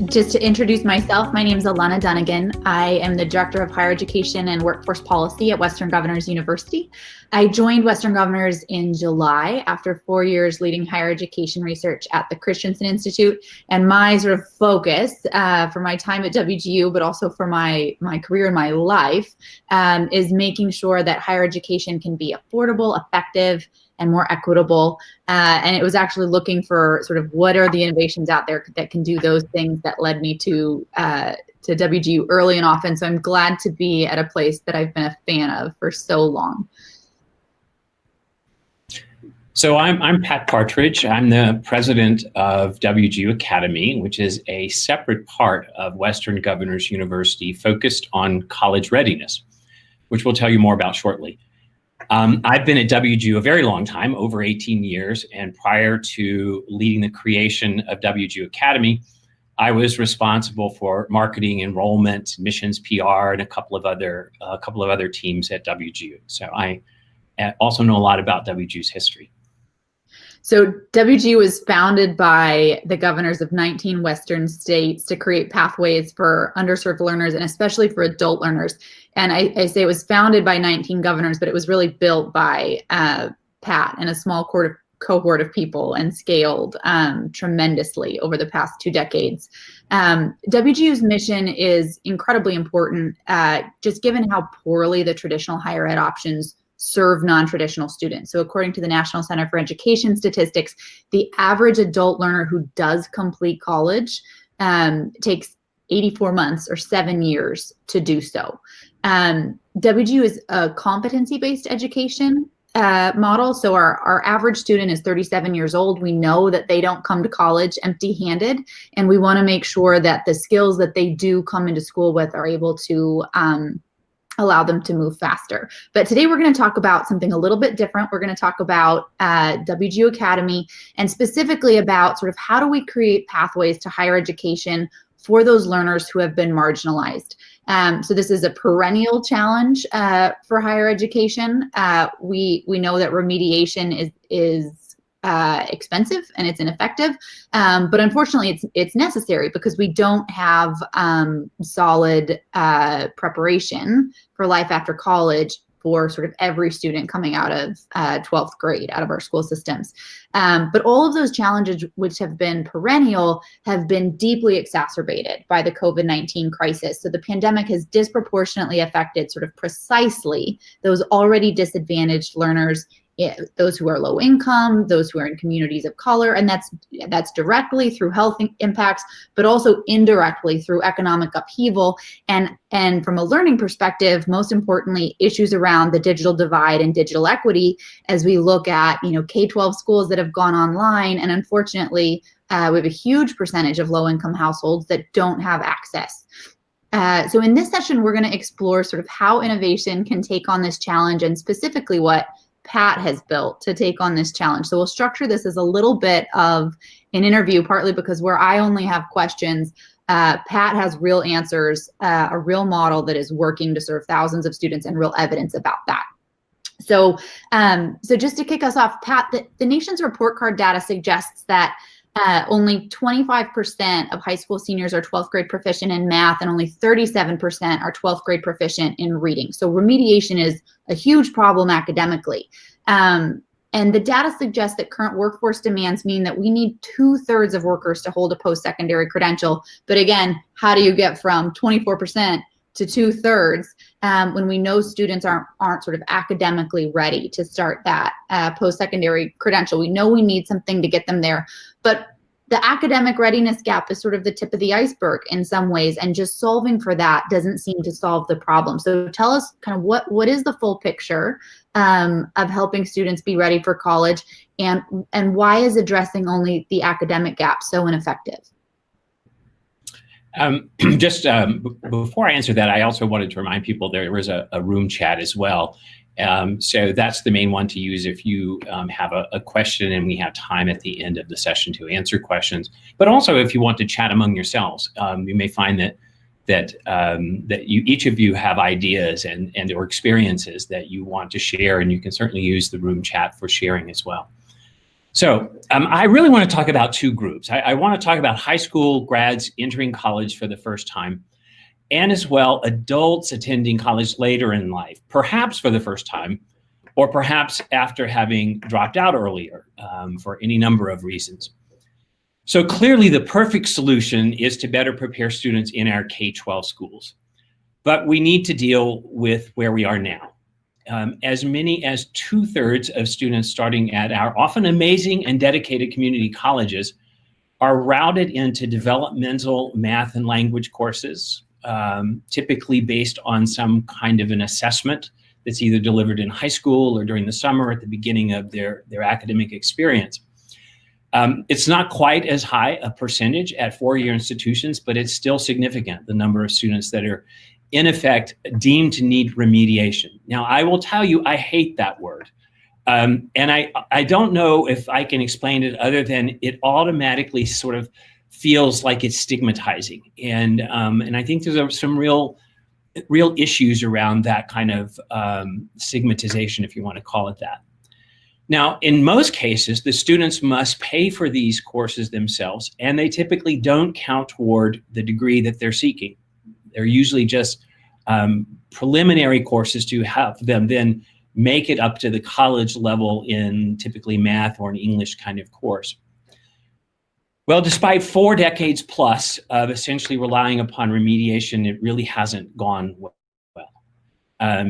Just to introduce myself, my name is Alana Dunagan. I am the Director of Higher Education and Workforce Policy at Western Governors University. I joined Western Governors in July after 4 years leading higher education research at the Christensen Institute. And my sort of focus for my time at WGU, but also for my career and my life, is making sure that higher education can be affordable, effective, and more equitable. And it was actually looking for sort of what are the innovations out there that can do those things that led me to WGU early and often. So I'm glad to be at a place that I've been a fan of for so long. So I'm Pat Partridge. I'm the president of WGU Academy, which is a separate part of Western Governors University focused on college readiness, which we'll tell you more about shortly. I've been at WGU a very long time, over 18 years, and prior to leading the creation of WGU Academy, I was responsible for marketing, enrollment, missions, PR, and a couple of other teams at WGU. So I also know a lot about WGU's history. So WGU was founded by the governors of 19 Western states to create pathways for underserved learners and especially for adult learners. And I say it was founded by 19 governors, but it was really built by Pat and a small cohort of people and scaled tremendously over the past 2 decades. WGU's mission is incredibly important, just given how poorly the traditional higher ed options serve non-traditional students. So according to the National Center for Education Statistics, the average adult learner who does complete college takes 84 months or 7 years to do so. WGU is a competency-based education model. So our average student is 37 years old. We know that they don't come to college empty-handed, and we want to make sure that the skills that they do come into school with are able to allow them to move faster. But today we're going to talk about something a little bit different. We're going to talk about WGU Academy, and specifically about sort of how do we create pathways to higher education for those learners who have been marginalized. So this is a perennial challenge for higher education. We know that remediation is expensive and it's ineffective, but unfortunately it's necessary because we don't have solid preparation for life after college for sort of every student coming out of 12th grade out of our school systems. But all of those challenges, which have been perennial, have been deeply exacerbated by the COVID-19 crisis. So the pandemic has disproportionately affected sort of precisely those already disadvantaged learners, those who are low income, those who are in communities of color, and that's directly through health impacts, but also indirectly through economic upheaval. And from a learning perspective, most importantly, issues around the digital divide and digital equity as we look at K-12 schools that have gone online, and unfortunately, we have a huge percentage of low-income households that don't have access. So in this session, we're going to explore sort of how innovation can take on this challenge, and specifically what Pat has built to take on this challenge. So we'll structure this as a little bit of an interview, partly because where I only have questions, Pat has real answers, a real model that is working to serve thousands of students and real evidence about that. So, so just to kick us off, Pat, the nation's report card data suggests that only 25% of high school seniors are 12th grade proficient in math, and only 37% are 12th grade proficient in reading. So remediation is a huge problem academically. And the data suggests that current workforce demands mean that we need 2/3 of workers to hold a post-secondary credential. But again, how do you get from 24% to 2/3 when we know students aren't sort of academically ready to start that post-secondary credential? We know we need something to get them there, but the academic readiness gap is sort of the tip of the iceberg in some ways, and just solving for that doesn't seem to solve the problem. So tell us kind of what is the full picture of helping students be ready for college, and why is addressing only the academic gap so ineffective? Before I answer that, I also wanted to remind people there was a room chat as well. So that's the main one to use if you have a question and we have time at the end of the session to answer questions. But also if you want to chat among yourselves, you may find that each of you have ideas and or experiences that you want to share, and you can certainly use the room chat for sharing as well. So I really want to talk about two groups. I want to talk about high school grads entering college for the first time, and as well adults attending college later in life, perhaps for the first time, or perhaps after having dropped out earlier for any number of reasons. So clearly the perfect solution is to better prepare students in our K-12 schools. But we need to deal with where we are now. As many as 2/3 of students starting at our often amazing and dedicated community colleges are routed into developmental math and language courses, typically based on some kind of an assessment that's either delivered in high school or during the summer at the beginning of their academic experience. It's not quite as high a percentage at four-year institutions, but it's still significant, the number of students that are in effect deemed to need remediation. Now, I will tell you, I hate that word. And I don't know if I can explain it other than it automatically sort of feels like it's stigmatizing. And I think there's some real issues around that kind of stigmatization, if you want to call it that. Now, in most cases, the students must pay for these courses themselves, and they typically don't count toward the degree that they're seeking. They're usually just preliminary courses to have them then make it up to the college level in typically math or an English kind of course. Well, despite 4 decades plus of essentially relying upon remediation, it really hasn't gone well.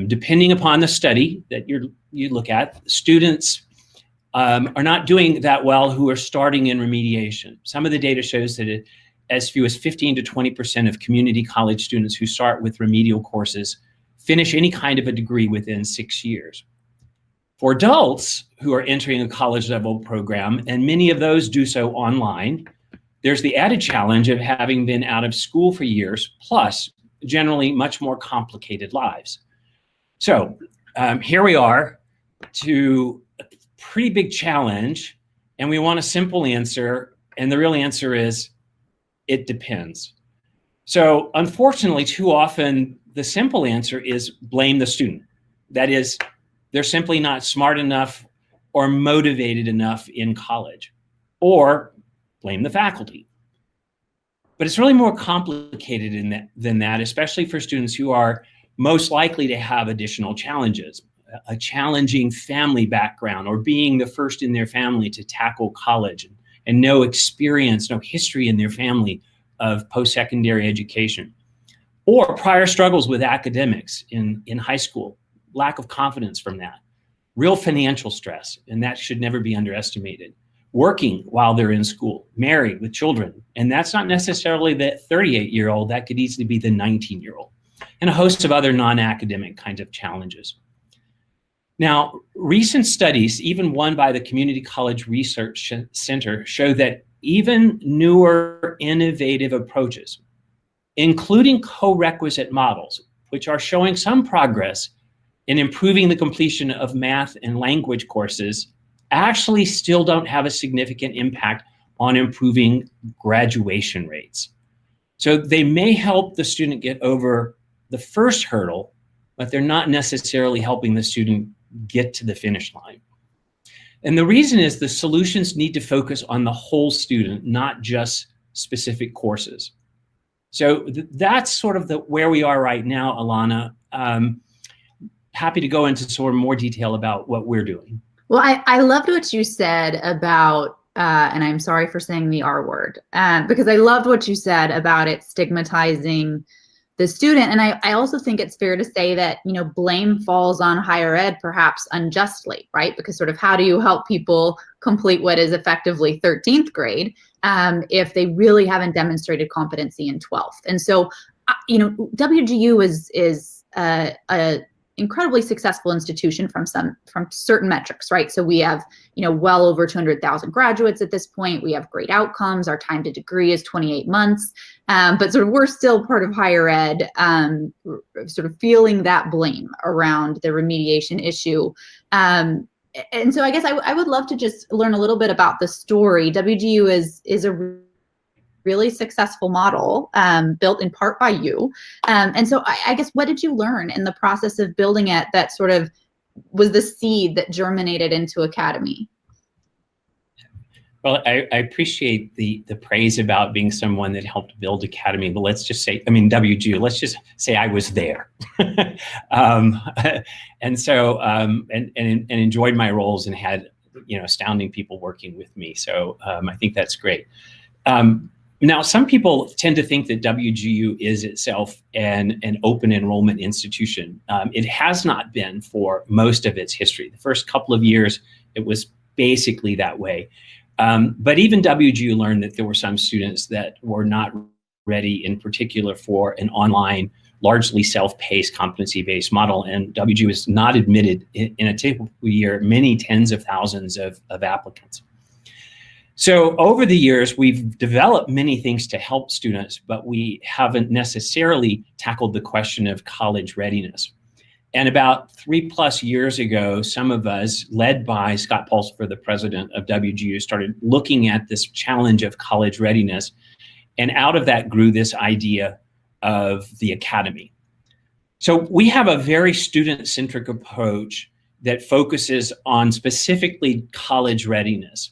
Depending upon the study that you look at, students are not doing that well who are starting in remediation. Some of the data shows that as few as 15 to 20% of community college students who start with remedial courses finish any kind of a degree within 6 years. For adults who are entering a college level program, and many of those do so online, there's the added challenge of having been out of school for years, plus generally much more complicated lives. So here we are to a pretty big challenge, and we want a simple answer, and the real answer is, it depends. So unfortunately, too often, the simple answer is blame the student. That is, they're simply not smart enough or motivated enough in college, or blame the faculty. But it's really more complicated than that, especially for students who are most likely to have additional challenges, a challenging family background, or being the first in their family to tackle college, and no experience, no history in their family of post-secondary education, or prior struggles with academics in high school, lack of confidence from that, real financial stress, and that should never be underestimated, working while they're in school, married with children, and that's not necessarily the 38-year-old, that could easily be the 19-year-old, and a host of other non-academic kinds of challenges. Now, recent studies, even one by the Community College Research Center, show that even newer innovative approaches, including co-requisite models, which are showing some progress in improving the completion of math and language courses, actually still don't have a significant impact on improving graduation rates. So they may help the student get over the first hurdle, but they're not necessarily helping the student get to the finish line. And the reason is the solutions need to focus on the whole student, not just specific courses. So that's sort of where we are right now, Alana. Happy to go into sort of more detail about what we're doing. Well, I loved what you said about, and I'm sorry for saying the R word, because I loved what you said about it stigmatizing the student. And I also think it's fair to say that, you know, blame falls on higher ed perhaps unjustly, right? Because sort of how do you help people complete what is effectively 13th grade if they really haven't demonstrated competency in 12th? And so, you know, WGU is a incredibly successful institution from certain metrics, right? So we have, you know, well over 200,000 graduates at this point. We have great outcomes. Our time to degree is 28 months. But sort of we're still part of higher ed, sort of feeling that blame around the remediation issue. And so I guess I would love to just learn a little bit about the story. WGU is a really successful model built in part by you. And so I guess, what did you learn in the process of building it that sort of was the seed that germinated into Academy? Well, I appreciate the praise about being someone that helped build Academy, but let's just say, I mean, WGU, let's just say I was there. um, and so, and enjoyed my roles and had, astounding people working with me. So I think that's great. Now, some people tend to think that WGU is itself an open enrollment institution. It has not been for most of its history. The first couple of years, it was basically that way. But even WGU learned that there were some students that were not ready, in particular, for an online, largely self-paced, competency-based model. And WGU is not admitted in a typical year many tens of thousands of applicants. So over the years, we've developed many things to help students, but we haven't necessarily tackled the question of college readiness. And about 3+ years ago, some of us, led by Scott Pulsipher, the president of WGU, started looking at this challenge of college readiness. And out of that grew this idea of the Academy. So we have a very student-centric approach that focuses on specifically college readiness.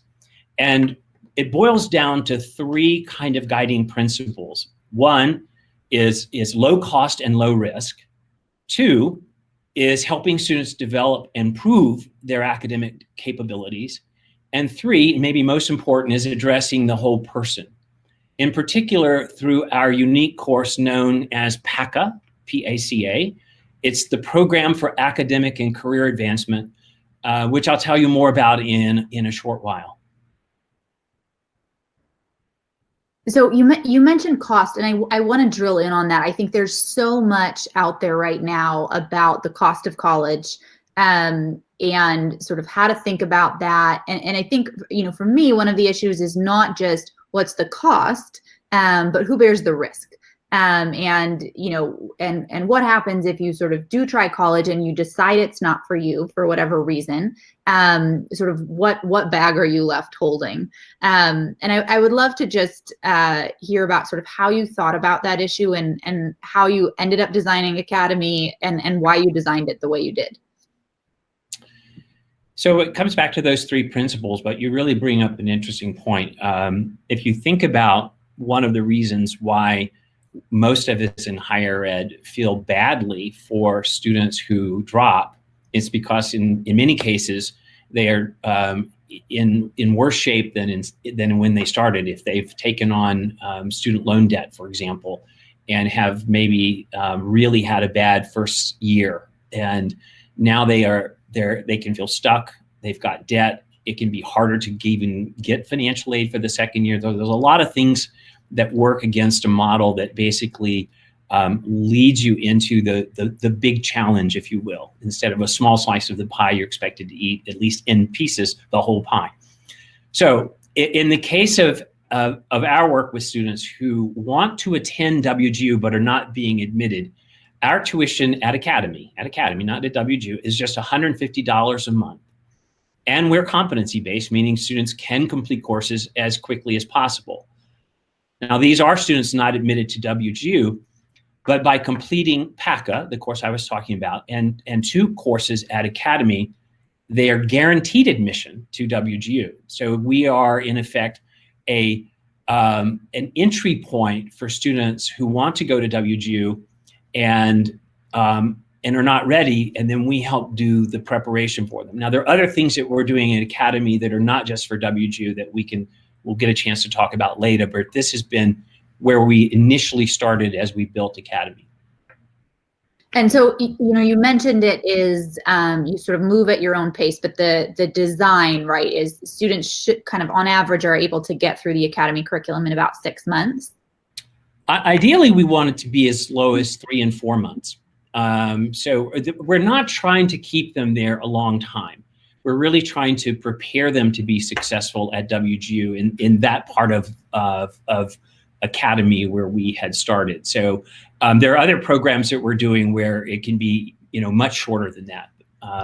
And it boils down to 3 kind of guiding principles. 1 is low cost and low risk. 2 is helping students develop and prove their academic capabilities. And 3, maybe most important, is addressing the whole person. In particular, through our unique course known as PACA, P-A-C-A. It's the Program for Academic and Career Advancement, which I'll tell you more about in a short while. So you mentioned cost, and I want to drill in on that. I think there's so much out there right now about the cost of college, and sort of how to think about that. And I think, for me, one of the issues is not just what's the cost, but who bears the risk. And what happens if you sort of do try college and you decide it's not for you for whatever reason, sort of what bag are you left holding? And I would love to just hear about sort of how you thought about that issue and how you ended up designing Academy and why you designed it the way you did. So it comes back to those 3 principles, but you really bring up an interesting point. If you think about one of the reasons why most of us in higher ed feel badly for students who drop, it's because in many cases they are in worse shape than when they started. If they've taken on student loan debt, for example, and have maybe really had a bad first year, and now they can feel stuck. They've got debt. It can be harder to even get financial aid for the second year. There's a lot of things that work against a model that basically leads you into the big challenge, if you will. Instead of a small slice of the pie, you're expected to eat, at least in pieces, the whole pie. So in the case of our work with students who want to attend WGU but are not being admitted, our tuition at Academy, not at WGU, is just $150 a month. And we're competency-based, meaning students can complete courses as quickly as possible. Now, these are students not admitted to WGU, but by completing PACA, the course I was talking about, and 2 courses at Academy, they are guaranteed admission to WGU. So we are, in effect, an entry point for students who want to go to WGU and are not ready, and then we help do the preparation for them. Now, there are other things that we're doing at Academy that are not just for WGU that we'll get a chance to talk about later, but this has been where we initially started as we built Academy. And so, you mentioned it is, you sort of move at your own pace, but the design, right, is students should kind of on average are able to get through the Academy curriculum in about 6 months. Ideally, we want it to be as low as 3 and 4 months. So we're not trying to keep them there a long time. We're really trying to prepare them to be successful at WGU in that part of Academy where we had started. So there are other programs that we're doing where it can be much shorter than that.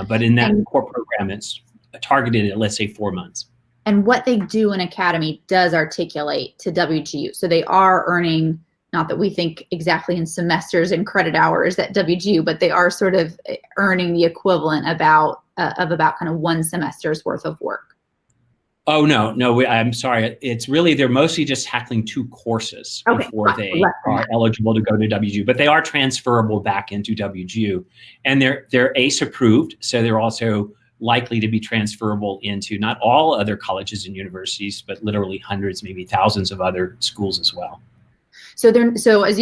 But in that core program, it's targeted at, let's say, 4 months. And what they do in Academy does articulate to WGU. So they are earning, not that we think exactly in semesters and credit hours at WGU, but they are sort of earning the equivalent of about kind of 1 semester's worth of work. Oh, no, I'm sorry. It's really, they're mostly just tackling 2 courses before they are eligible to go to WGU, but they are transferable back into WGU. And they're ACE approved, so they're also likely to be transferable into not all other colleges and universities, but literally hundreds, maybe thousands of other schools as well. So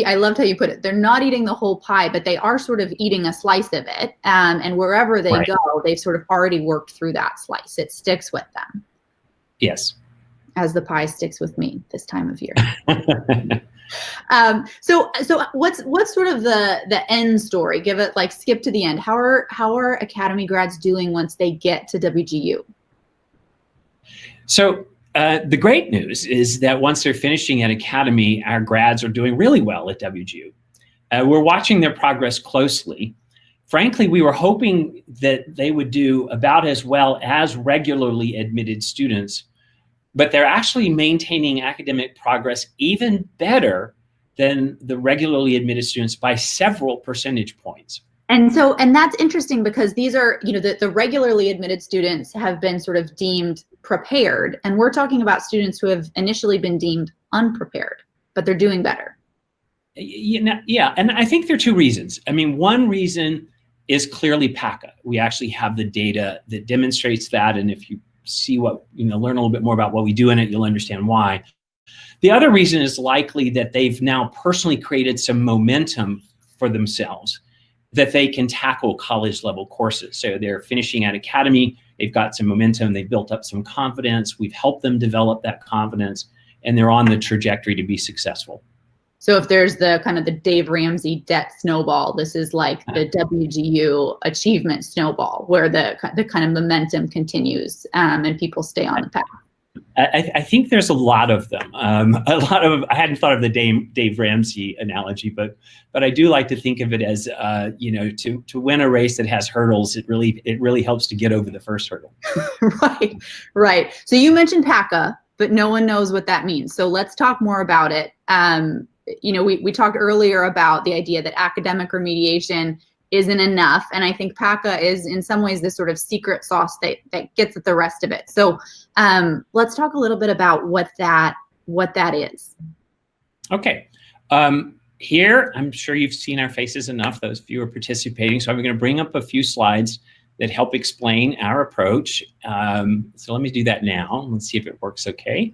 I loved how you put it, they're not eating the whole pie, but they are sort of eating a slice of it. And wherever they go, they've sort of already worked through that slice. It sticks with them. Yes. As the pie sticks with me this time of year. So what's sort of the end story? Give it, like, skip to the end. How are Academy grads doing once they get to WGU? So the great news is that once they're finishing at Academy, our grads are doing really well at WGU. We're watching their progress closely. Frankly, we were hoping that they would do about as well as regularly admitted students, but they're actually maintaining academic progress even better than the regularly admitted students by several percentage points. And that's interesting, because these are, the regularly admitted students have been sort of deemed prepared, and we're talking about students who have initially been deemed unprepared, but they're doing better. Yeah, and I think there are 2 reasons. I mean, one reason is clearly PACA. We actually have the data that demonstrates that, and if you see learn a little bit more about what we do in it, you'll understand why. The other reason is likely that they've now personally created some momentum for themselves that they can tackle college level courses. So they're finishing at Academy, they've got some momentum, they've built up some confidence, we've helped them develop that confidence, and they're on the trajectory to be successful. So if there's the kind of the Dave Ramsey debt snowball, this is like the WGU achievement snowball, where the kind of momentum continues and people stay on the path. I think there's a lot of them. I hadn't thought of the Dave Ramsey analogy, but I do like to think of it as to win a race that has hurdles, it really helps to get over the first hurdle. Right. So you mentioned PACA, but no one knows what that means. So let's talk more about it. We talked earlier about the idea that academic remediation isn't enough, and I think PACA is in some ways this sort of secret sauce that gets at the rest of it. So let's talk a little bit about what that is. Okay. Here, I'm sure you've seen our faces enough, those of you who are participating, so I'm going to bring up a few slides that help explain our approach. So let me do that now. Let's see if it works okay.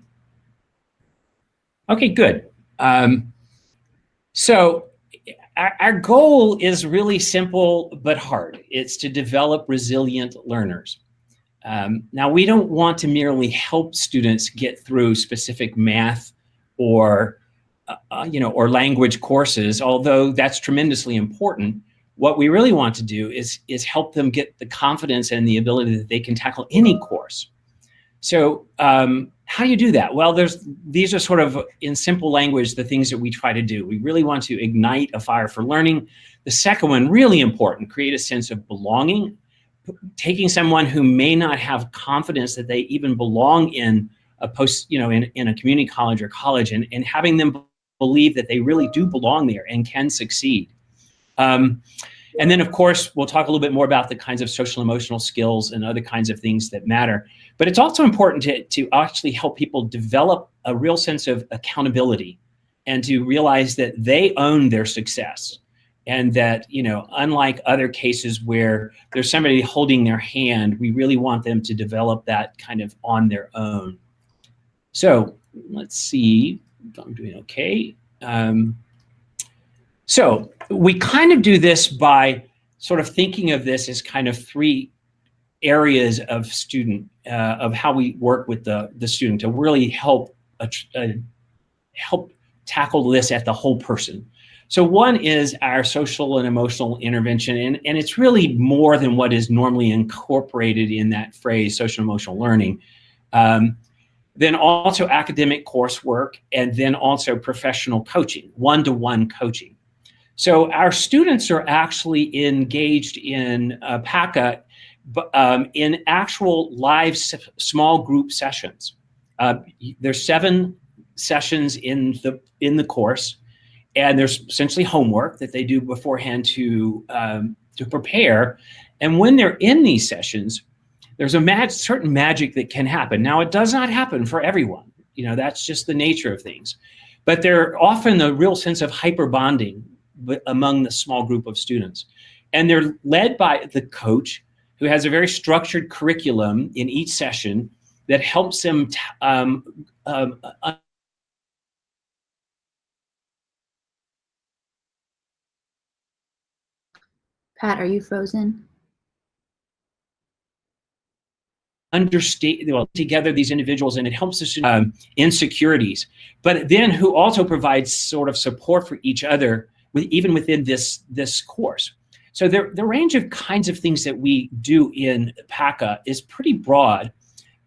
Okay, good. So our goal is really simple but hard. It's to develop resilient learners. Now, we don't want to merely help students get through specific math or language courses, although that's tremendously important. What we really want to do is help them get the confidence and the ability that they can tackle any course. So how do you do that? Well, these are sort of, in simple language, the things that we try to do. We really want to ignite a fire for learning. The second one, really important, create a sense of belonging. Taking someone who may not have confidence that they even belong in a in a community college or college, and having them believe that they really do belong there and can succeed. And then, of course, we'll talk a little bit more about the kinds of social emotional skills and other kinds of things that matter. But it's also important to actually help people develop a real sense of accountability and to realize that they own their success. And that, unlike other cases where there's somebody holding their hand, we really want them to develop that kind of on their own. So let's see if I'm doing okay. So we kind of do this by sort of thinking of this as kind of 3 areas of of how we work with the student to really help tackle this at the whole person. So one is our social and emotional intervention, and it's really more than what is normally incorporated in that phrase, social emotional learning. Then also academic coursework, and then also professional coaching, one-to-one coaching. So our students are actually engaged in PACA in actual live small group sessions. There's 7 sessions in the course, and there's essentially homework that they do beforehand to prepare. And when they're in these sessions, there's a certain magic that can happen. Now, it does not happen for everyone. That's just the nature of things. But there's often a real sense of hyper bonding among the small group of students. And they're led by the coach, who has a very structured curriculum in each session that helps them Pat, are you frozen? Understand together these individuals, and it helps us insecurities, but then who also provides sort of support for each other even within this course. So the range of kinds of things that we do in PACA is pretty broad.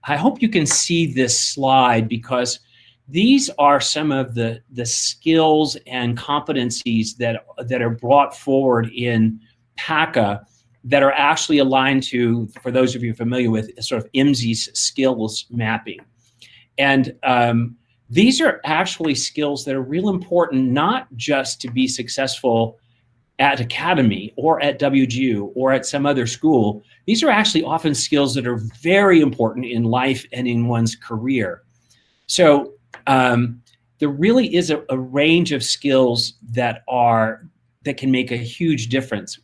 I hope you can see this slide, because these are some of the skills and competencies that are brought forward in PACA that are actually aligned to, for those of you familiar with, sort of IMSI's skills mapping. And these are actually skills that are real important, not just to be successful at Academy or at WGU or at some other school. These are actually often skills that are very important in life and in one's career. So there really is a range of skills that can make a huge difference.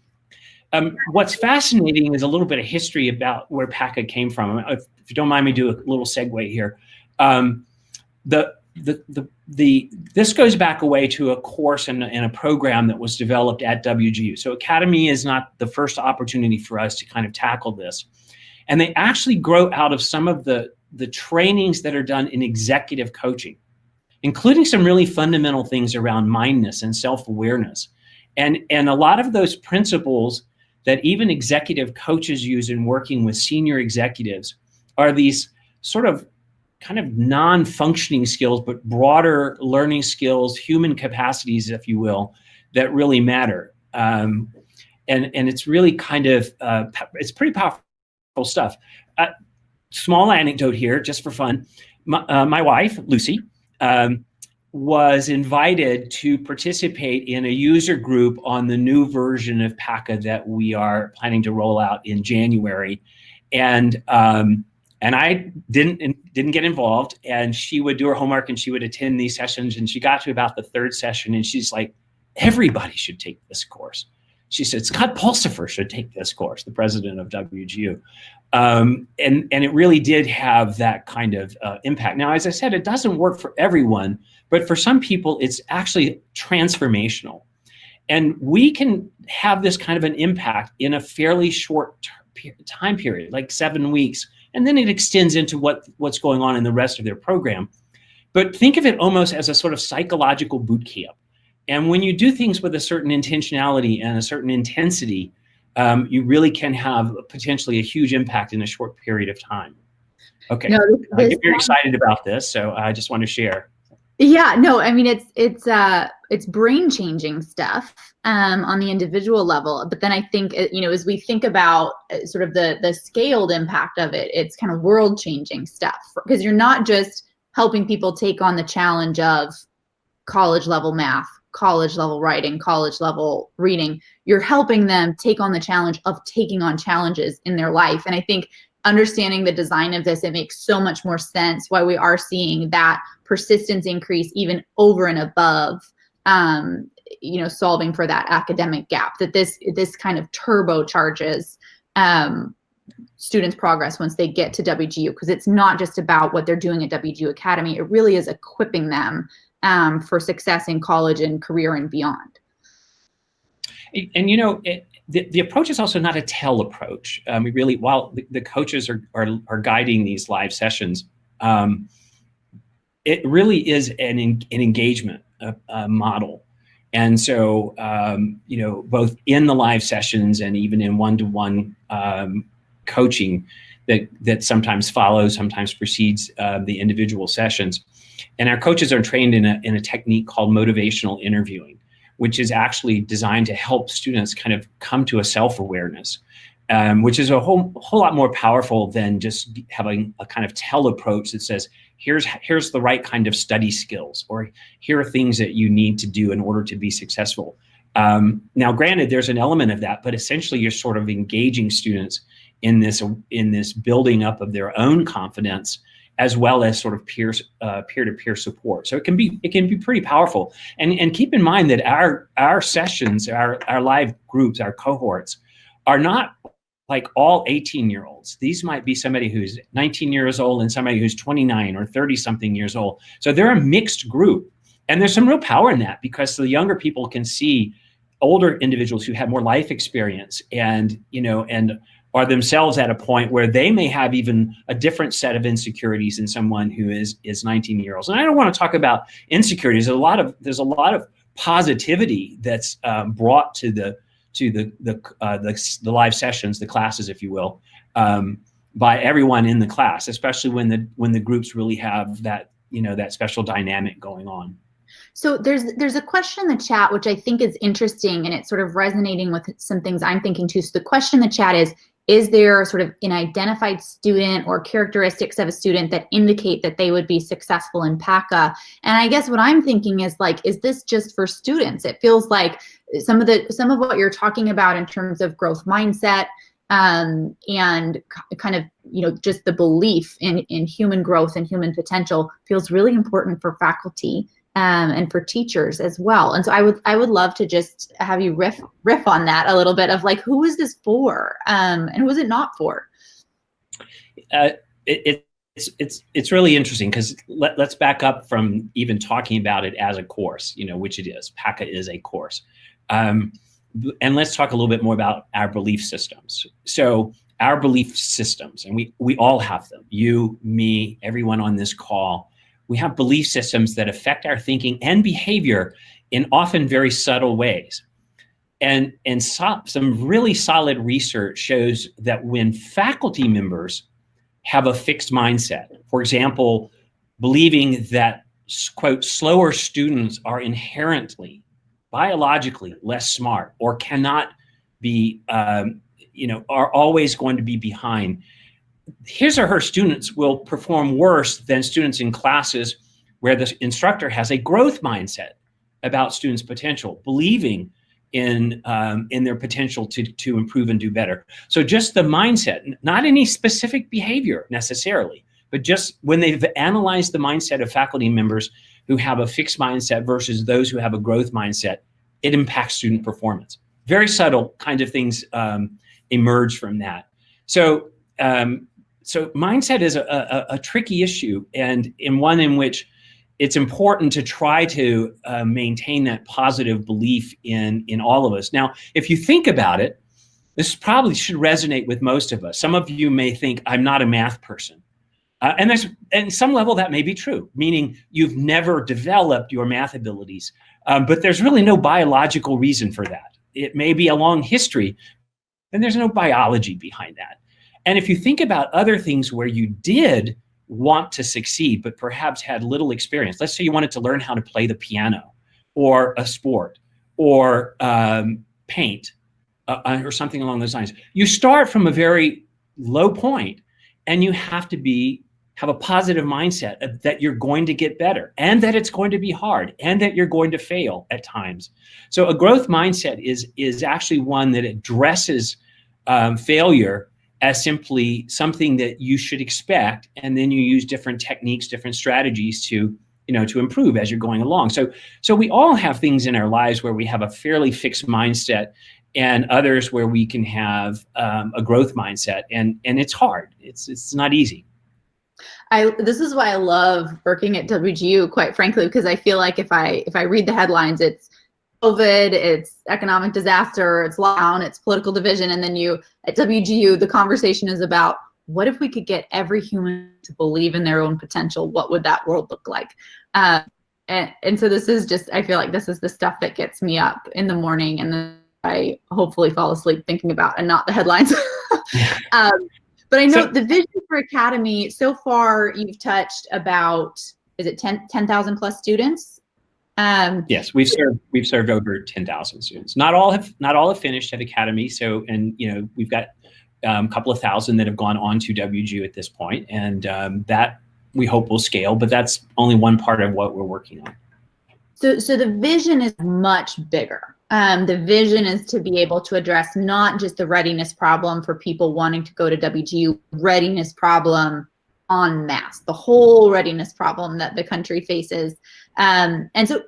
What's fascinating is a little bit of history about where PACA came from. If you don't mind me do a little segue here. This goes back away to a course and a program that was developed at WGU. So Academy is not the first opportunity for us to kind of tackle this. And they actually grow out of some of the trainings that are done in executive coaching, including some really fundamental things around mindness and self-awareness. And a lot of those principles that even executive coaches use in working with senior executives are these sort of kind of non-functioning skills, but broader learning skills, human capacities, if you will, that really matter. And it's really kind of, it's pretty powerful stuff. Small anecdote here, just for fun. My wife, Lucy, was invited to participate in a user group on the new version of PACA that we are planning to roll out in January. And I didn't get involved, and she would do her homework and she would attend these sessions, and she got to about the third session and she's like, everybody should take this course. She said, Scott Pulsifer should take this course, the president of WGU. And it really did have that kind of impact. Now, as I said, it doesn't work for everyone, but for some people, it's actually transformational. And we can have this kind of an impact in a fairly short time period, like 7 weeks, and then it extends into what's going on in the rest of their program. But think of it almost as a sort of psychological boot camp. And when you do things with a certain intentionality and a certain intensity, you really can have potentially a huge impact in a short period of time. Okay, no, I get very excited about this, so I just want to share. Yeah, no, I mean, it's brain changing stuff on the individual level. But then I think, as we think about sort of the scaled impact of it, it's kind of world changing stuff, because you're not just helping people take on the challenge of college level math, college level writing, college level reading. You're helping them take on the challenge of taking on challenges in their life. And I think understanding the design of this, it makes so much more sense why we are seeing that persistence increase even over and above, solving for that academic gap, that this kind of turbocharges students' progress once they get to WGU, because it's not just about what they're doing at WGU Academy. It really is equipping them for success in college and career and beyond. And the approach is also not a tell approach. We really, while the coaches are guiding these live sessions, it really is an engagement model. And so, both in the live sessions and even in one-to-one coaching that sometimes follows, sometimes precedes the individual sessions. And our coaches are trained in a technique called motivational interviewing, which is actually designed to help students kind of come to a self-awareness, which is a whole lot more powerful than just having a kind of tell approach that says, here's the right kind of study skills, or here are things that you need to do in order to be successful. Now, granted, there's an element of that, but essentially you're sort of engaging students in this building up of their own confidence, as well as sort of peer-to-peer support. So it can be pretty powerful. And keep in mind that our sessions, our live groups, our cohorts are not like all 18-year-olds. These might be somebody who's 19 years old and somebody who's 29 or 30-something years old. So they're a mixed group. And there's some real power in that, because the younger people can see older individuals who have more life experience and are themselves at a point where they may have even a different set of insecurities than someone who is 19 years old. And I don't want to talk about insecurities. There's a lot of positivity that's brought to the live sessions, the classes, if you will, by everyone in the class, especially when the groups really have that that special dynamic going on. So there's a question in the chat which I think is interesting, and it's sort of resonating with some things I'm thinking too. So the question in the chat is there sort of an identified student or characteristics of a student that indicate that they would be successful in PACA? And I guess what I'm thinking is, like, is this just for students? It feels like some of what you're talking about in terms of growth mindset and kind of just the belief in human growth and human potential feels really important for faculty and for teachers as well. And so I would love to just have you riff on that a little bit of, like, who is this for and who is it not for? It's really interesting, because let's back up from even talking about it as a course, which it is. PACA is a course. And let's talk a little bit more about our belief systems. So our belief systems, and we all have them, you, me, everyone on this call, we have belief systems that affect our thinking and behavior in often very subtle ways. And some really solid research shows that when faculty members have a fixed mindset, for example, believing that, quote, slower students are inherently, biologically less smart, or cannot be, are always going to be behind, his or her students will perform worse than students in classes where the instructor has a growth mindset about students' potential, believing in their potential to improve and do better. So just the mindset, not any specific behavior necessarily, but just when they've analyzed the mindset of faculty members who have a fixed mindset versus those who have a growth mindset, it impacts student performance. Very subtle kind of things emerge from that. So mindset is a tricky issue, and one in which it's important to try to maintain that positive belief in all of us. Now, if you think about it, this probably should resonate with most of us. Some of you may think, I'm not a math person. And some level that may be true, meaning you've never developed your math abilities, but there's really no biological reason for that. It may be a long history, and there's no biology behind that. And if you think about other things where you did want to succeed, but perhaps had little experience, let's say you wanted to learn how to play the piano or a sport or paint or something along those lines, you start from a very low point, and you have to have a positive mindset that you're going to get better, and that it's going to be hard, and that you're going to fail at times. So a growth mindset is actually one that addresses failure as simply something that you should expect, and then you use different techniques, different strategies to improve as you're going along. So we all have things in our lives where we have a fairly fixed mindset, and others where we can have a growth mindset, and it's hard. It's not easy. This is why I love working at WGU, quite frankly, because I feel like if I read the headlines, it's COVID, it's economic disaster, it's lockdown, it's political division, and then at WGU, the conversation is about, what if we could get every human to believe in their own potential? What would that world look like? And so this is just, I feel like this is the stuff that gets me up in the morning, and then I hopefully fall asleep thinking about, and not the headlines. But I know the vision for Academy, so far you've touched about, is it 10,000 plus students? Yes, we've served over 10,000 students. Not all have finished at Academy. So, and we've got a couple of thousand that have gone on to WGU at this point, and that we hope will scale. But that's only one part of what we're working on. So the vision is much bigger. The vision is to be able to address not just the readiness problem for people wanting to go to WGU, readiness problem en masse, the whole readiness problem that the country faces. And so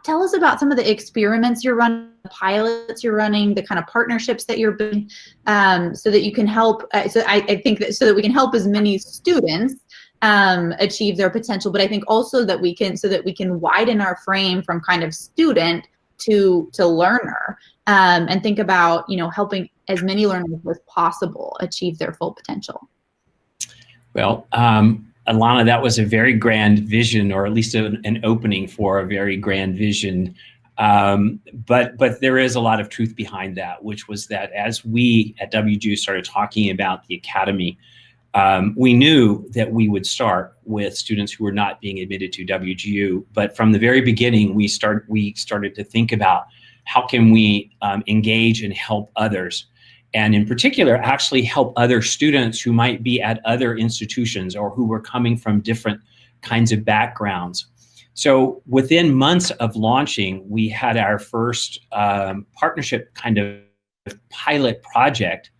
tell us about some of the experiments you're running, the pilots you're running, the kind of partnerships that you're building, so that you can help. So I think that so that we can help as many students achieve their potential, but I think also that we can, so that we can widen our frame from kind of student to learner, and think about, you know, helping as many learners as possible achieve their full potential. Well, Alana, that was a very grand vision, or at least an opening for a very grand vision. But there is a lot of truth behind that, which was that as we at WGU started talking about the academy, we knew that we would start with students who were not being admitted to WGU. But from the very beginning, we started to think about how can we engage and help others. And in particular, actually help other students who might be at other institutions or who were coming from different kinds of backgrounds. So within months of launching, we had our first partnership kind of pilot project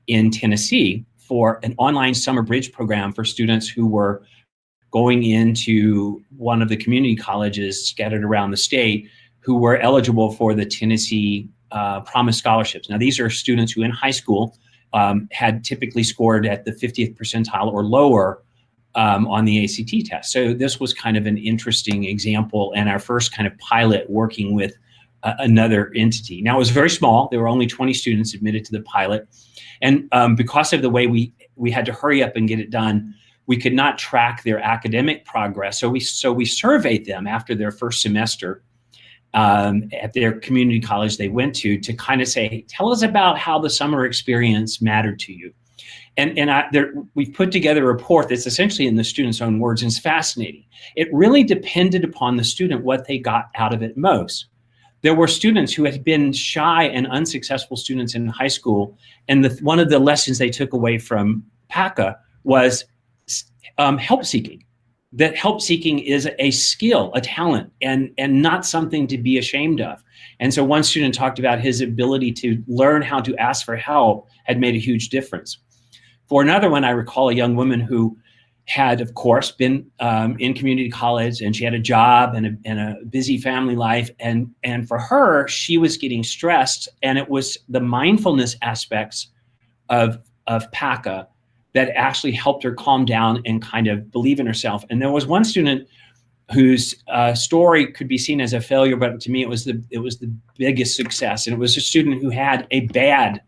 in Tennessee for an online summer bridge program for students who were going into one of the community colleges scattered around the state who were eligible for the Tennessee Promise scholarships. Now, these are students who in high school had typically scored at the 50th percentile or lower on the ACT test. So this was kind of an interesting example and our first kind of pilot working with another entity. Now, it was very small. There were only 20 students admitted to the pilot. And because of the way we had to hurry up and get it done, we could not track their academic progress. So we surveyed them after their first semester at their community college they went to kind of say, tell us about how the summer experience mattered to you. And we've put together a report that's essentially in the students' own words, and it's fascinating. It really depended upon the student what they got out of it most. There were students who had been shy and unsuccessful students in high school, and one of the lessons they took away from PACA was help seeking. That help seeking is a skill, a talent, and not something to be ashamed of. And so one student talked about his ability to learn how to ask for help had made a huge difference. For another one, I recall a young woman who had, of course, been in community college, and she had a job and a busy family life. And for her, she was getting stressed, and it was the mindfulness aspects of PACA that actually helped her calm down and kind of believe in herself. And there was one student whose story could be seen as a failure, but to me, it was the biggest success. And it was a student who had a bad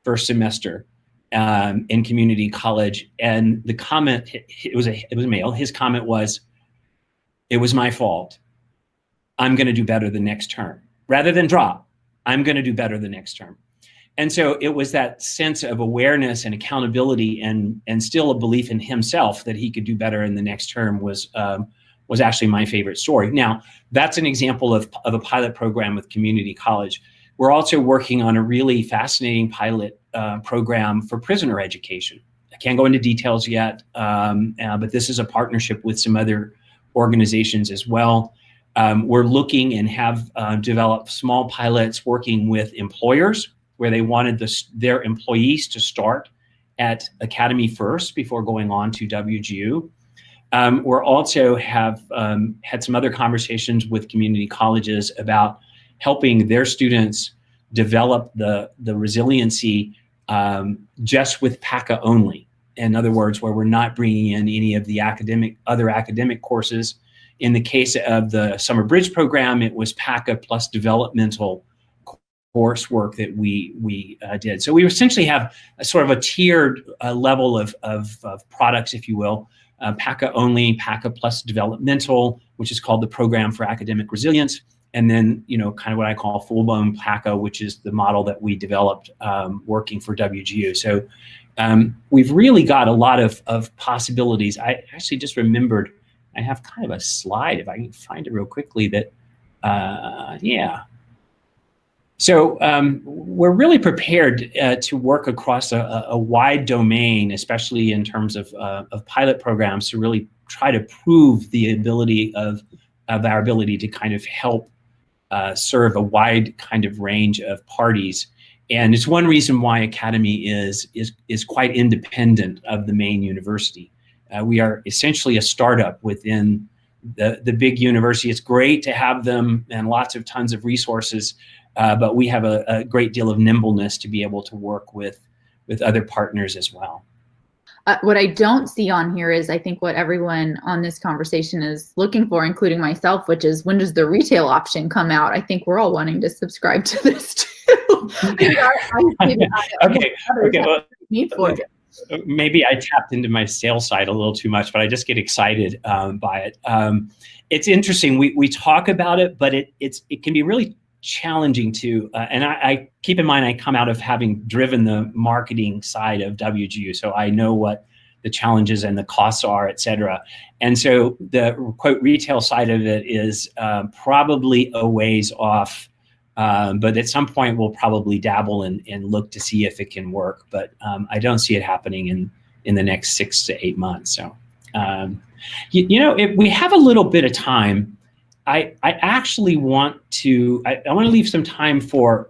first semester in community college, and the comment, it was a male. His comment was, "It was my fault. I'm going to do better the next term." Rather than drop, I'm going to do better the next term. And so it was that sense of awareness and accountability, and still a belief in himself that he could do better in the next term was actually my favorite story. Now, that's an example of a pilot program with community college. We're also working on a really fascinating pilot program for prisoner education. I can't go into details yet, but this is a partnership with some other organizations as well. We're looking and have developed small pilots working with employers where they wanted their employees to start at Academy first before going on to WGU. We're also have had some other conversations with community colleges about helping their students develop the resiliency just with PACA only. In other words, where we're not bringing in any of the other academic courses. In the case of the Summer Bridge program, it was PACA plus developmental coursework that we did. So we essentially have a sort of a tiered level of products, if you will. PACA only, PACA plus developmental, which is called the Program for Academic Resilience, and then, you know, kind of what I call full-blown PACA, which is the model that we developed working for WGU. So we've really got a lot of possibilities. I actually just remembered I have kind of a slide, if I can find it real quickly, that, yeah. So we're really prepared to work across a wide domain, especially in terms of pilot programs, to really try to prove the ability of our ability to kind of help serve a wide kind of range of parties. And it's one reason why Academy is quite independent of the main university. We are essentially a startup within the big university. It's great to have them and tons of resources, but we have a great deal of nimbleness to be able to work with other partners as well. What I don't see on here is, I think, what everyone on this conversation is looking for, including myself, which is, when does the retail option come out? I think we're all wanting to subscribe to this too. Well, maybe I tapped into my sales side a little too much, but I just get excited by it. It's interesting. We talk about it, but it can be really challenging to, and I keep in mind, I come out of having driven the marketing side of WGU, so I know what the challenges and the costs are, et cetera. And so the quote retail side of it is probably a ways off, but at some point we'll probably dabble and look to see if it can work. But I don't see it happening in the next 6 to 8 months. So, if we have a little bit of time, I actually want to leave some time for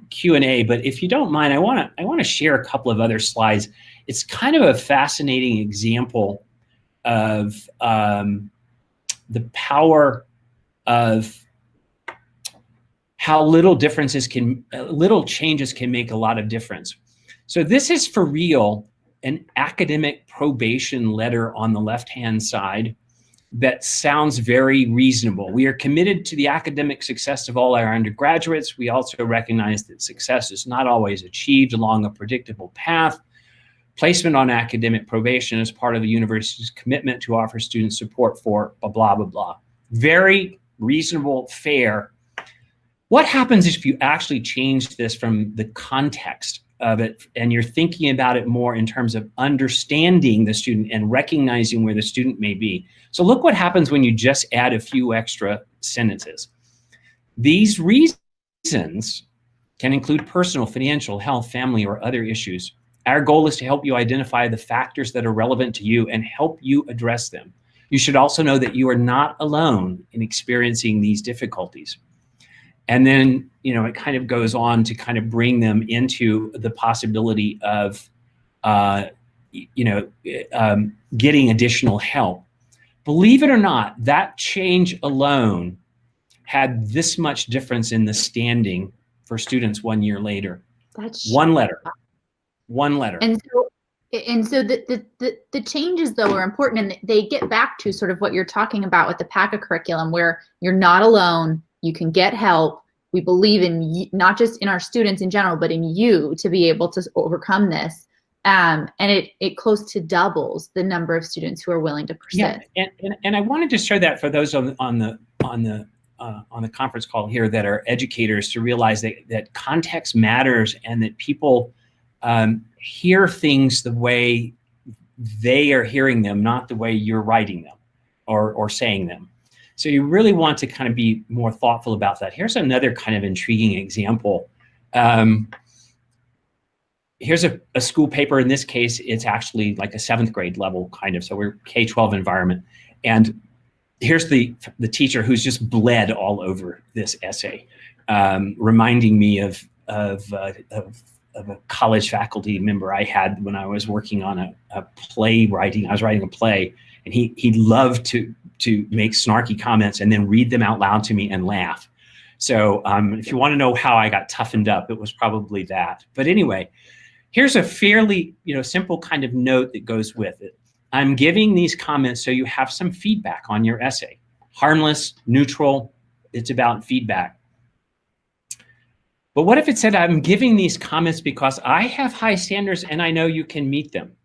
Q&A, but if you don't mind, I want to share a couple of other slides. It's kind of a fascinating example of the power of how little changes can make a lot of difference. So this is for real, an academic probation letter on the left-hand side that sounds very reasonable. We are committed to the academic success of all our undergraduates. We also recognize that success is not always achieved along a predictable path. Placement on academic probation is part of the university's commitment to offer student support for blah, blah, blah, blah. Very reasonable, fair. What happens if you actually change this from the context of it and you're thinking about it more in terms of understanding the student and recognizing where the student may be? So look what happens when you just add a few extra sentences. These reasons can include personal, financial, health, family, or other issues. Our goal is to help you identify the factors that are relevant to you and help you address them. You should also know that you are not alone in experiencing these difficulties. And then, it kind of goes on to kind of bring them into the possibility of, getting additional help. Believe it or not, that change alone had this much difference in the standing for students 1 year later. That's one letter. And so the changes, though, are important, and they get back to sort of what you're talking about with the PACA curriculum, where you're not alone. You can get help. We believe in not just in our students in general, but in you to be able to overcome this. And it close to doubles the number of students who are willing to persist. Yeah, and I wanted to share that for those on the conference call here that are educators, to realize that context matters and that people hear things the way they are hearing them, not the way you're writing them or saying them. So you really want to kind of be more thoughtful about that. Here's another kind of intriguing example. Here's a school paper. In this case, it's actually like a 7th grade level kind of, so we're K-12 environment. And here's the teacher who's just bled all over this essay, reminding me of a college faculty member I had when I was working on a play writing. I was writing a play, and he loved to make snarky comments and then read them out loud to me and laugh. So if you want to know how I got toughened up, it was probably that. But anyway, here's a fairly simple kind of note that goes with it. I'm giving these comments so you have some feedback on your essay. Harmless, neutral, it's about feedback. But what if it said, I'm giving these comments because I have high standards and I know you can meet them?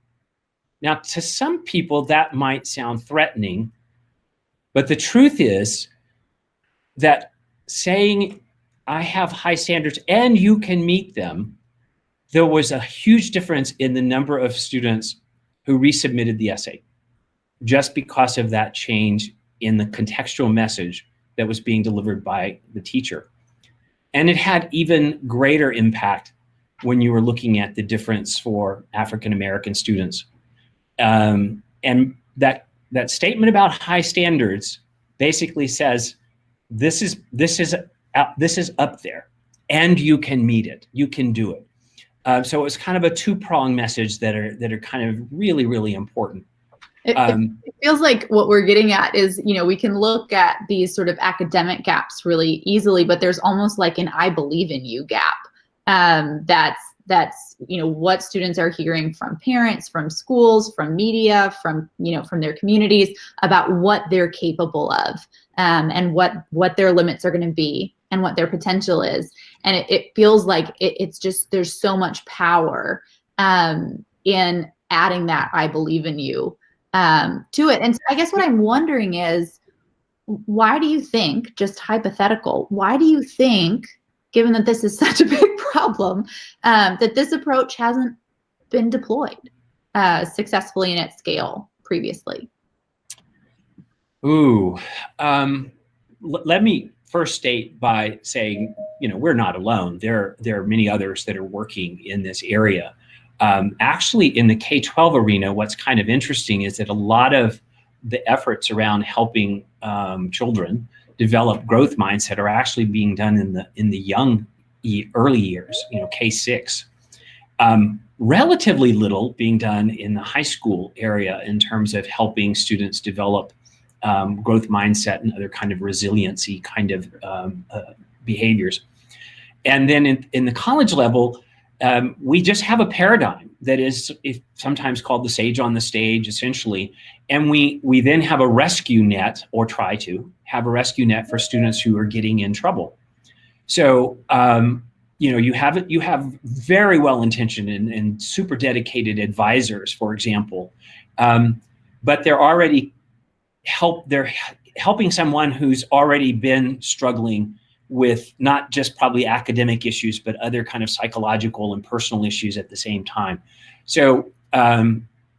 Now, to some people, that might sound threatening, but the truth is that saying I have high standards and you can meet them, there was a huge difference in the number of students who resubmitted the essay just because of that change in the contextual message that was being delivered by the teacher. And it had even greater impact when you were looking at the difference for African-American students. And that statement about high standards basically says, this is this is up there, and you can meet it. You can do it. So it was kind of a two-pronged message that are kind of really, really important. It feels like what we're getting at is, we can look at these sort of academic gaps really easily, but there's almost like an "I believe in you" gap. That's what students are hearing from parents, from schools, from media, from their communities about what they're capable of, and what their limits are going to be and what their potential is. And it feels like it's just, there's so much power in adding that "I believe in you" to it. And so I guess what I'm wondering is, why do you think, just hypothetical, why do you think, given that this is such a big problem, that this approach hasn't been deployed successfully and at scale previously? Ooh, let me first state by saying, we're not alone. There are many others that are working in this area. Actually, in the K-12 arena, what's kind of interesting is that a lot of the efforts around helping children develop growth mindset are actually being done in the early years, K-6. Relatively little being done in the high school area in terms of helping students develop growth mindset and other kind of resiliency kind of behaviors. And then in the college level, we just have a paradigm that is sometimes called the sage on the stage, essentially. And we then have a rescue net, or try to have a rescue net for students who are getting in trouble. So, you have very well-intentioned and super dedicated advisors, for example, but they're helping someone who's already been struggling with not just probably academic issues, but other kind of psychological and personal issues at the same time. So,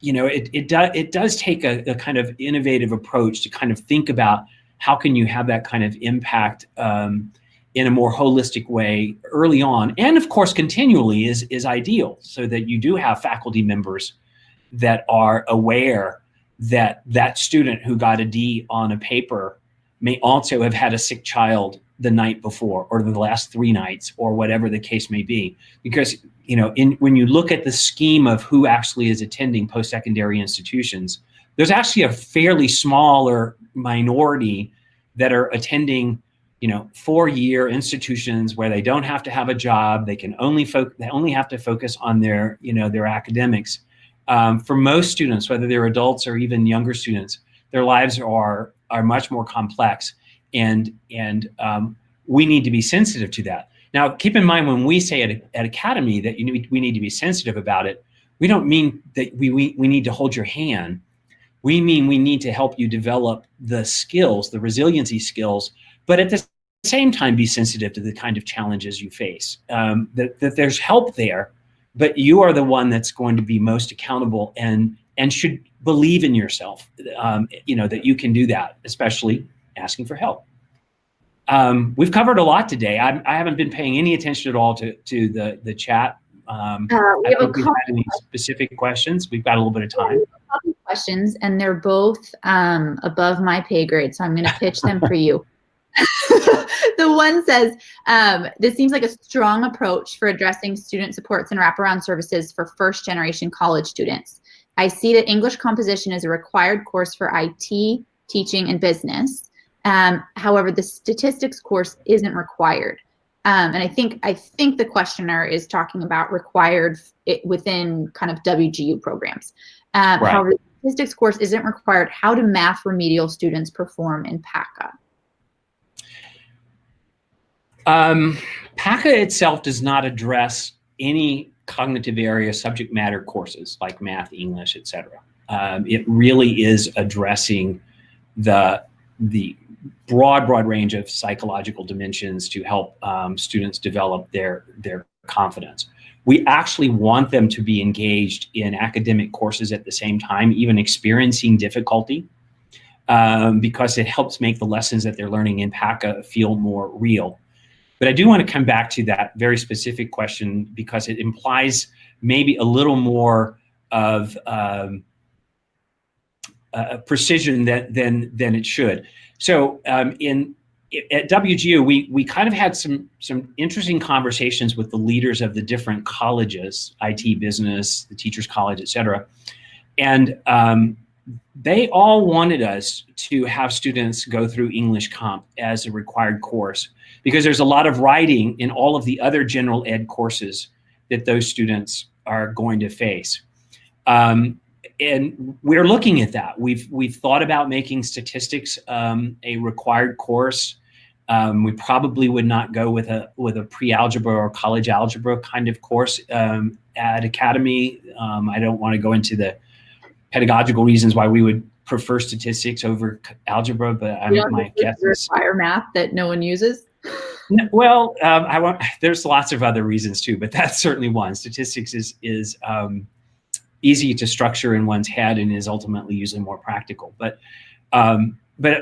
it does take a kind of innovative approach to kind of think about how can you have that kind of impact in a more holistic way early on, and of course continually is ideal, so that you do have faculty members that are aware that that student who got a D on a paper may also have had a sick child the night before, or the last 3 nights, or whatever the case may be. Because when you look at the scheme of who actually is attending post-secondary institutions, there's actually a fairly smaller minority that are attending 4-year institutions where they don't have to have a job. They can they only have to focus on their their academics. For most students, whether they're adults or even younger students, their lives are much more complex, and we need to be sensitive to that. Now, keep in mind, when we say at Academy that we need to be sensitive about it, we don't mean that we need to hold your hand. We mean we need to help you develop the skills, the resiliency skills, but at the same time be sensitive to the kind of challenges you face. That there's help there, but you are the one that's going to be most accountable and should believe in yourself, that you can do that, especially asking for help. We've covered a lot today. I haven't been paying any attention at all to the chat. I don't think we've had any specific questions. We've got a little bit of time. A couple questions, and they're both above my pay grade, so I'm going to pitch them for you. The one says, this seems like a strong approach for addressing student supports and wraparound services for first-generation college students. I see that English composition is a required course for IT, teaching, and business. However, the statistics course isn't required. And I think the questioner is talking about required within kind of WGU programs. Right. However, the statistics course isn't required. How do math remedial students perform in PACA? PACA itself does not address any cognitive area subject matter courses like math, English, etc. It really is addressing the broad range of psychological dimensions to help students develop their confidence. We actually want them to be engaged in academic courses at the same time, even experiencing difficulty, because it helps make the lessons that they're learning in PACA feel more real. But I do want to come back to that very specific question because it implies maybe a little more of precision than it should. So in at WGU, we kind of had some interesting conversations with the leaders of the different colleges, IT, business, the Teachers College, et cetera. And they all wanted us to have students go through English Comp as a required course, because there's a lot of writing in all of the other general ed courses that those students are going to face. And we're looking at that. We've thought about making statistics a required course. We probably would not go with a pre-algebra or college algebra kind of course at Academy. I don't want to go into the pedagogical reasons why we would prefer statistics over algebra, but my guess is require math that no one uses. Well, there's lots of other reasons too, but that's certainly one. Statistics is easy to structure in one's head and is ultimately usually more practical. But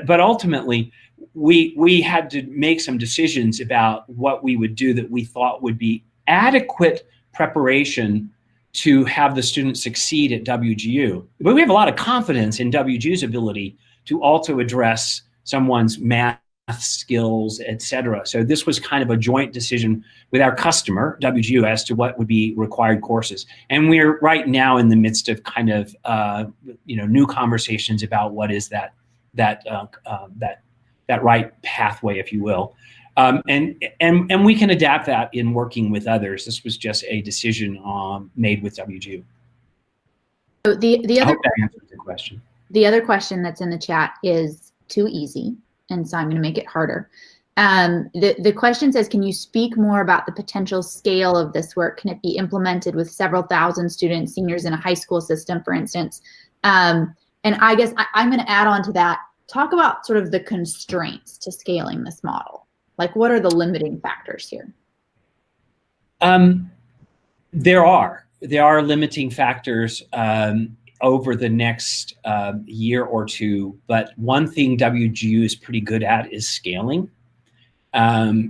ultimately, we had to make some decisions about what we would do that we thought would be adequate preparation to have the students succeed at WGU. But we have a lot of confidence in WGU's ability to also address someone's math skills, et cetera. So this was kind of a joint decision with our customer, WGU, as to what would be required courses. And we're right now in the midst of kind of new conversations about what is that right pathway, if you will. And we can adapt that in working with others. This was just a decision made with WGU. So the other, I hope that answers the question. The other question that's in the chat is too easy, and so I'm going to make it harder. The question says, can you speak more about the potential scale of this work? Can it be implemented with several thousand students, seniors in a high school system, for instance? And I guess I'm going to add on to that. Talk about sort of the constraints to scaling this model. Like, what are the limiting factors here? There are limiting factors over the next year or two, but one thing WGU is pretty good at is scaling.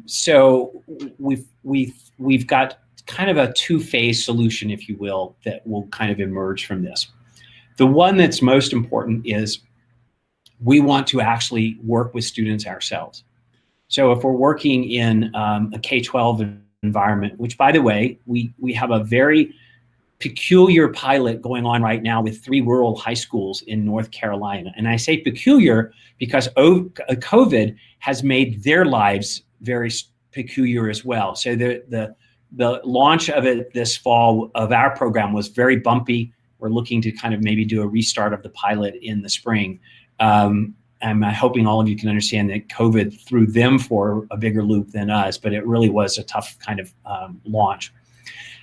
So we've got kind of a two-phase solution, if you will, that will kind of emerge from this. The one that's most important is we want to actually work with students ourselves. So if we're working in a K-12 environment, which, by the way, we have a very peculiar pilot going on right now with 3 rural high schools in North Carolina. And I say peculiar because COVID has made their lives very peculiar as well. So the launch of it this fall of our program was very bumpy. We're looking to kind of maybe do a restart of the pilot in the spring. I'm hoping all of you can understand that COVID threw them for a bigger loop than us, but it really was a tough kind of launch.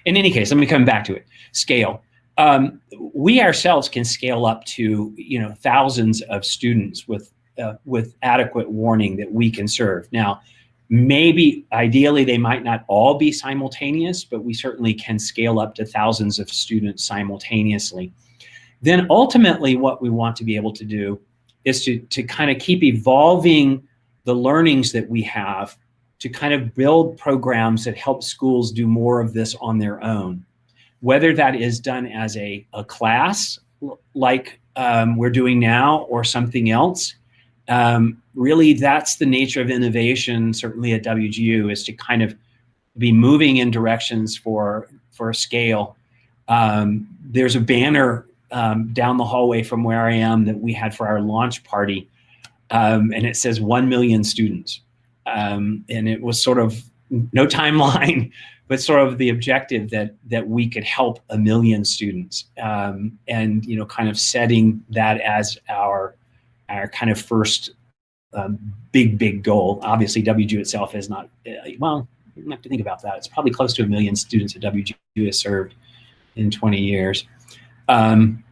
In any case, let me come back to it. Scale. We ourselves can scale up to thousands of students with adequate warning that we can serve. Now, maybe ideally they might not all be simultaneous, but we certainly can scale up to thousands of students simultaneously. Then ultimately what we want to be able to do is to kind of keep evolving the learnings that we have to kind of build programs that help schools do more of this on their own. Whether that is done as a class like we're doing now or something else, really that's the nature of innovation, certainly at WGU, is to kind of be moving in directions for scale. There's a banner down the hallway from where I am that we had for our launch party, and it says 1 million students. And it was sort of no timeline, but sort of the objective that we could help 1 million students, and kind of setting that as our kind of first big goal. Obviously, WGU itself is not, well, you don't have to think about that. It's probably close to 1 million students that WGU has served in 20 years. I'm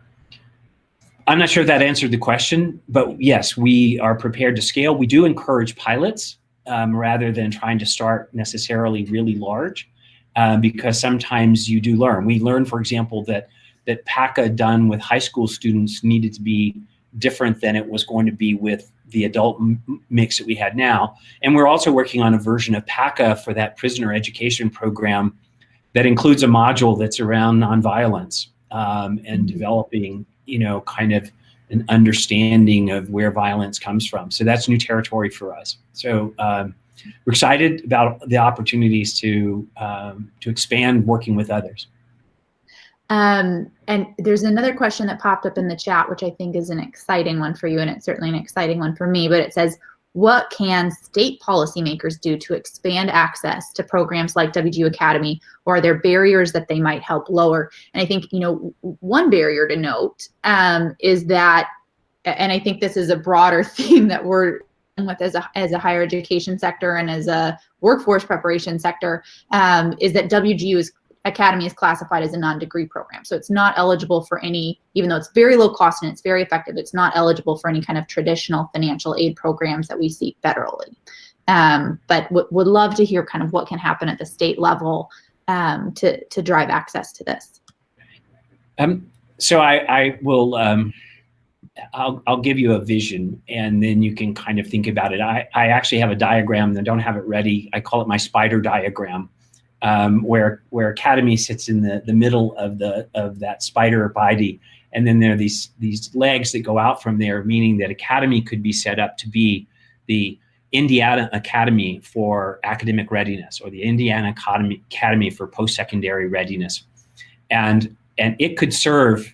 not sure if that answered the question, but yes, we are prepared to scale. We do encourage pilots rather than trying to start necessarily really large, because sometimes you do learn. We learned, for example, that PACA done with high school students needed to be different than it was going to be with the adult mix that we had now. And we're also working on a version of PACA for that prisoner education program that includes a module that's around nonviolence. And developing, kind of an understanding of where violence comes from. So that's new territory for us. So we're excited about the opportunities to expand working with others. And there's another question that popped up in the chat, which I think is an exciting one for you, and it's certainly an exciting one for me, but it says, what can state policymakers do to expand access to programs like WGU Academy, or are there barriers that they might help lower? And I think, one barrier to note is that, and I think this is a broader theme that we're with as a higher education sector and as a workforce preparation sector, is that WGU Academy is classified as a non-degree program. So it's not eligible for any, even though it's very low cost and it's very effective, it's not eligible for any kind of traditional financial aid programs that we see federally. But would love to hear kind of what can happen at the state level to drive access to this. So I will, I'll give you a vision, and then you can kind of think about it. I actually have a diagram, and I don't have it ready. I call it my spider diagram. Where Academy sits in the middle of that spider or body, and then there are these legs that go out from there, meaning that Academy could be set up to be the Indiana Academy for academic readiness, or the Indiana Academy for post-secondary readiness, and it could serve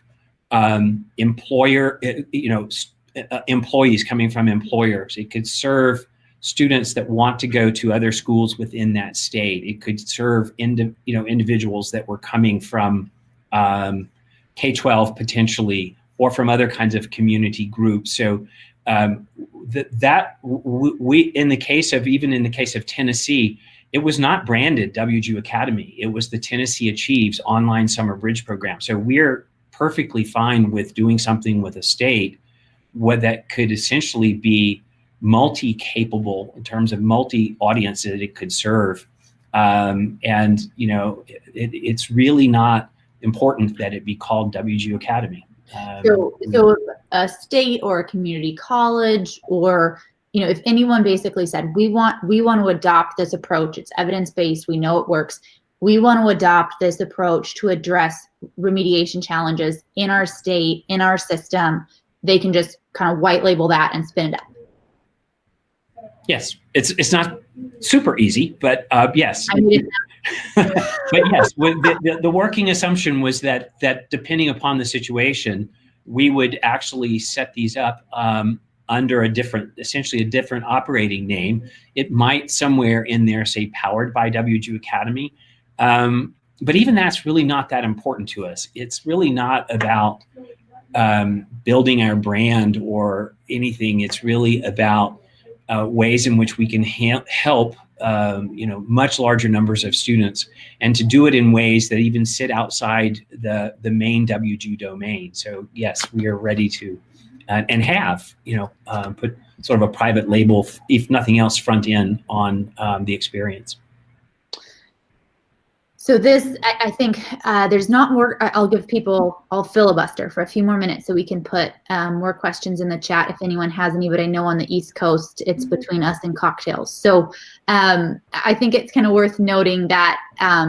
employees coming from employers. It could serve students that want to go to other schools within that state. It could serve individuals that were coming from K-12 potentially, or from other kinds of community groups. So we in the case of Tennessee, it was not branded WGU Academy. It was the Tennessee Achieves online summer bridge program. So we're perfectly fine with doing something with a state that could essentially be multi-capable in terms of multi-audience that it could serve. It's really not important that it be called WGU Academy. So a state or a community college, or if anyone basically said, we want to adopt this approach, it's evidence-based, we know it works, we want to adopt this approach to address remediation challenges in our state, in our system, they can just kind of white label that and spin it up. Yes, it's not super easy, but yes. But yes, the working assumption was that depending upon the situation, we would actually set these up under essentially a different operating name. It might somewhere in there say powered by WGU Academy, but even that's really not that important to us. It's really not about building our brand or anything. It's really about ways in which we can help much larger numbers of students, and to do it in ways that even sit outside the main WGU domain. So yes, we are ready to and have put sort of a private label, if nothing else, front end on the experience. So this, I think there's not more, I'll filibuster for a few more minutes so we can put more questions in the chat if anyone has any, but I know on the East Coast, it's between us and cocktails. So I think it's kind of worth noting that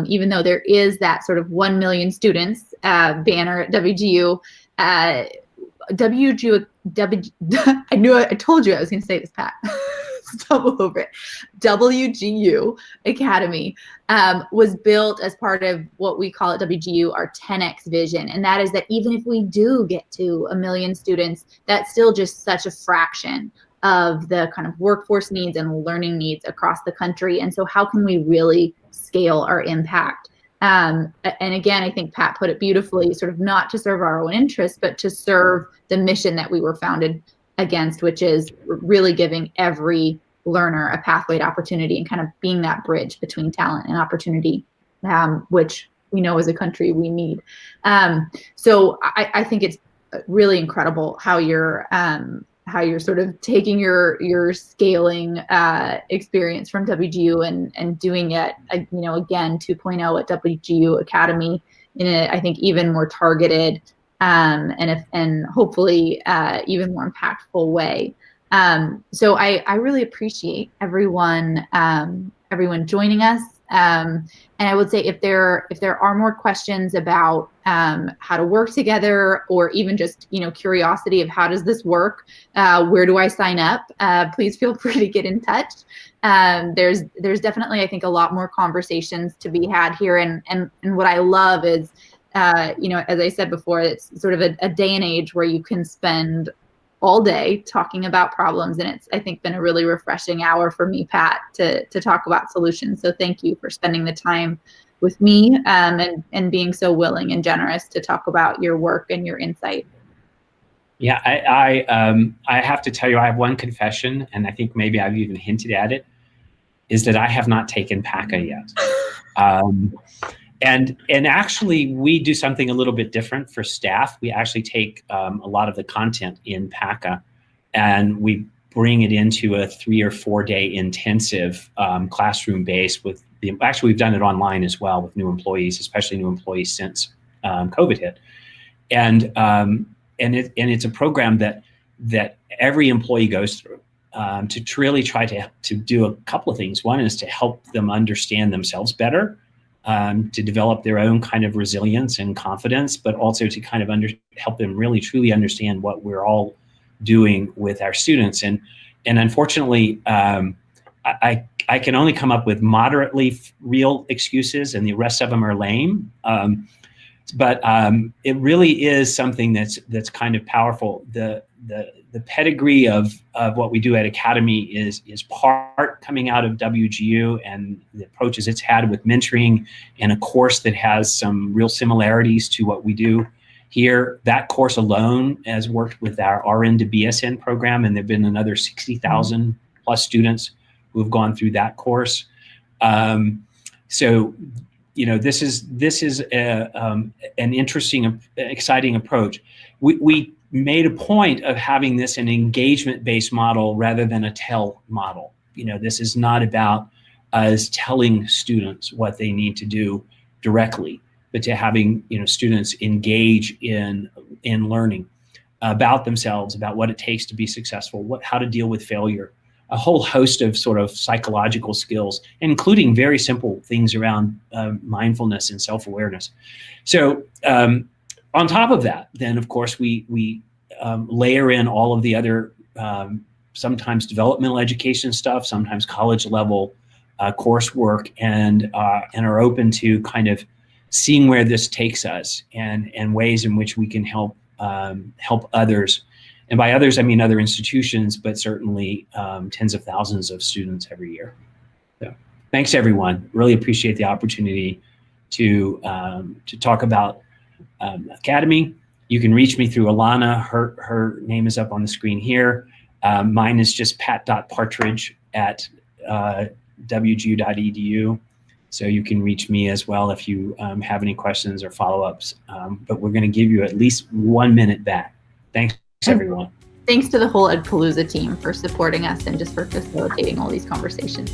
even though there is that sort of 1 million students banner at WGU, I told you I was going to say this, Pat. Stumble over it. WGU Academy was built as part of what we call at WGU our 10X vision. And that is that even if we do get to 1 million students, that's still just such a fraction of the kind of workforce needs and learning needs across the country. And so how can we really scale our impact? And again, I think Pat put it beautifully, sort of not to serve our own interests, but to serve the mission that we were founded against, which is really giving every learner a pathway to opportunity and kind of being that bridge between talent and opportunity, which we know as a country we need. So I think it's really incredible how you're sort of taking your scaling experience from WGU and doing it, again, 2.0 at WGU Academy in a, I think, even more targeted and hopefully even more impactful way. So I really appreciate everyone joining us. And I would say if there are more questions about how to work together, or even just curiosity of how does this work, where do I sign up? Please feel free to get in touch. There's definitely, I think, a lot more conversations to be had here, and what I love is, as I said before, it's sort of a day and age where you can spend all day talking about problems, and it's, I think, been a really refreshing hour for me, Pat, to talk about solutions. So thank you for spending the time with me, and being so willing and generous to talk about your work and your insight. Yeah, I have to tell you, I have one confession, and I think maybe I've even hinted at it, is that I have not taken PACA yet. And actually, we do something a little bit different for staff. We actually take a lot of the content in PACA, and we bring it into a 3 or 4 day intensive classroom base with actually, we've done it online as well with new employees, especially new employees since COVID hit. And it's a program that every employee goes through to really try to do a couple of things. One is to help them understand themselves better, to develop their own kind of resilience and confidence, but also to kind of help them really truly understand what we're all doing with our students. And unfortunately, I can only come up with moderately real excuses, and the rest of them are lame. But it really is something that's kind of powerful. The pedigree of what we do at Academy is part coming out of WGU and the approaches it's had with mentoring, and a course that has some real similarities to what we do here. That course alone has worked with our RN to BSN program, and there've been another 60,000 plus students who have gone through that course. So, this is an interesting, exciting approach. We made a point of having this an engagement-based model rather than a tell model. This is not about us telling students what they need to do directly, but to having students engage in learning about themselves, about what it takes to be successful, how to deal with failure, a whole host of sort of psychological skills, including very simple things around mindfulness and self-awareness. So on top of that, then of course we layer in all of the other sometimes developmental education stuff, sometimes college level coursework, and are open to kind of seeing where this takes us and ways in which we can help others. And by others, I mean other institutions, but certainly tens of thousands of students every year. So thanks, everyone. Really appreciate the opportunity to talk about Academy. You can reach me through Alana. Her name is up on the screen here. Mine is just pat.partridge@wgu.edu. So you can reach me as well if you have any questions or follow-ups. But we're going to give you at least 1 minute back. Thanks, everyone. Thanks to the whole EdPalooza team for supporting us and just for facilitating all these conversations.